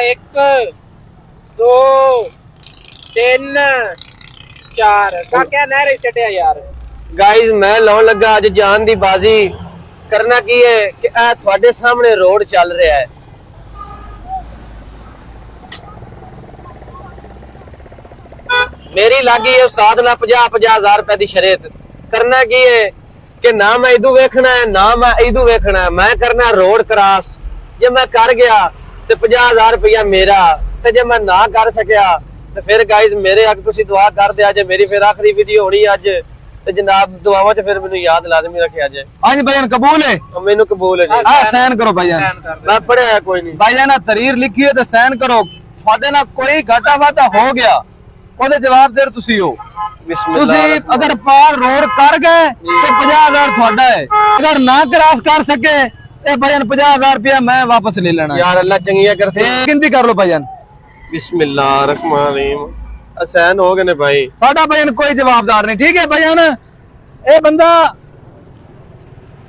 1 2 3 4 काका नहरे छटिया यार। गाइस मैं लाउन लगा अज जान दी बाजी। करना की है कि ए थोड़े सामने रोड चल रहा है, मेरी लागी है उस्ताद ना 50,000 रुपए की शरीयत। करना की है कि ना मैं इदू वेखना है ना मैं इदू वेखना है, मैं करना रोड क्रॉस। जे मैं कर गया तो 50,000 रुपया मेरा, ते जे मैं ना कर सकिया तो फिर गाइस मेरे अग तुसी दुआ कर दिया जे। मेरी फिर आखिरी वीडियो होनी अज ते जनाब दुआवां च फिर मैनू याद लाजमी रखिया जे। हां भाईजान कबूल है? मैनू कबूल है जी। साइन करो भाईजान। मैं पढ़िया है कोई नहीं भाईजान तरीर लिखी है तो साइन करो। ਤੁਹਾਡੇ ਨਾਲ कोई घाटा वाटा हो गया ਉਹਦੇ जवाबदेर ਤੁਸੀਂ हो। ਤੁਸੀਂ अगर पार रोड कर गए तो 50,000 ਤੁਹਾਡਾ है, अगर ना क्रॉस कर सके तो भाईजान 50,000 रुपया मैं वापस ले लेना यार। अल्लाह चंगिया करते। गिनती कर लो भाईजान। बिस्मिल्लाह रहमान रहीम। आसान हो गए ने भाई। साडा भाईजान कोई जवाबदार नहीं, ठीक है भाईजान। ए बंदा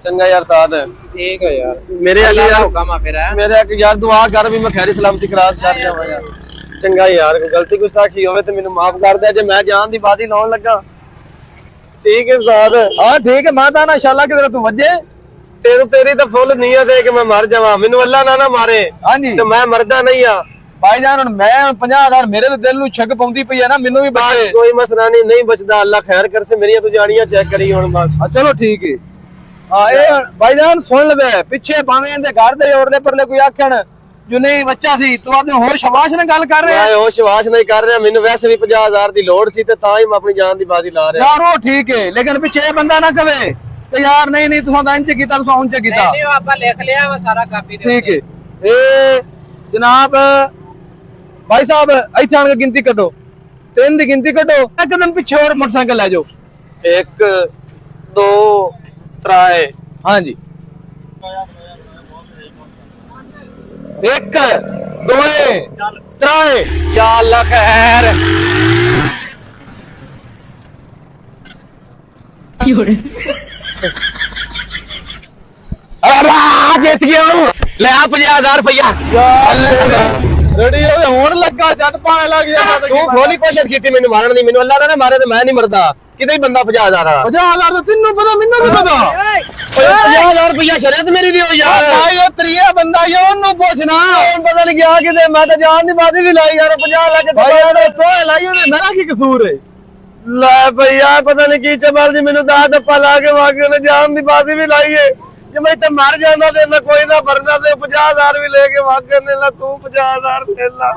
चंगा यार साथ है, ठीक है यार। मेरे अली यार हुक्म फिर है मेरे एक यार दुआ कर भी मैं खैरी सलामती क्रॉस कर जावां यार। चंगा यार कोई गलती गुस्ताखी होवे तो मेनू माफ कर दे जे मैं जान दी बाजी लाउन लगा। ठीक है उस्ताद। हां ठीक है माता ना इंशाल्लाह कि तू वजे तेरी तो फुल नीयत है कि मैं मर जावां, मेनू अल्लाह ना मारे। हां जी तो मैं मरदा नहीं आ भाईजान। मैं 50,000 मेरे तो दिल नू छक पाउंदी पई है ना, मेनू भी बचे। कोई मसला नहीं बचदा। अल्लाह खैर कर से मेरी तू जानियां चेक करी हुन बस। चलो ठीक है। हाँ ये भाईजान सुन ले पिछे भावे इनके घर दे ओरले परले कोई आखन जो नहीं बच्चा सी तू अपने होश हवाश ने गल कर रहे मैं होश हवाश नहीं कर रहा। मैंने वैसे भी 50,000 की लोड़ सी ते तां ही मैं अपनी जान की बाजी ला रहा यार। वो ठीक है लेकिन पिछे बंदा ना कवे तो यार नहीं तुहां इंज कीता तुहां उंज कीता। नहीं आपा लिख लिया मैं सारा कापी दे। ठीक है। ए जनाब भाई साहब इत्थे आन के गिनती कटो, 3 दी गिनती कटो। एक दिन पिछे और मोटरसाइकिल ले जाओ। 1 2 3। हाँ जी 1 2 3। या अल्लाह खैर। जीत गया ले 50,000 रुपया। रेडी होण लगा जट पाने लग गया। तू फुल कोशिश की मैंने मारन दी, मैंने अल्लाह ना मारे तो मैं नहीं मरदा। किते ही बंदा 50,000 वाला 50,000 तो तेनू पता मैनू भी पता। 50,000 रुपया शरीयत मेरी दी हो यार। भाई ओ त्रिया बंदा ये ओनू पूछना पता नहीं गया किते। मैं तो जान दी बाजी भी लाई यार 50 लाख भाई यार तो लाई ओने मेरा की कसूर है? ले भैया पता नहीं की चमर जी मैंने 10 धप्पा ला के वाके ने जान दी बाजी भी लाई है। जे मैं तो मर जांदा ते ना कोई ना भरना ते 50,000 भी लेके वाके ने ला तू 50,000 ले ला।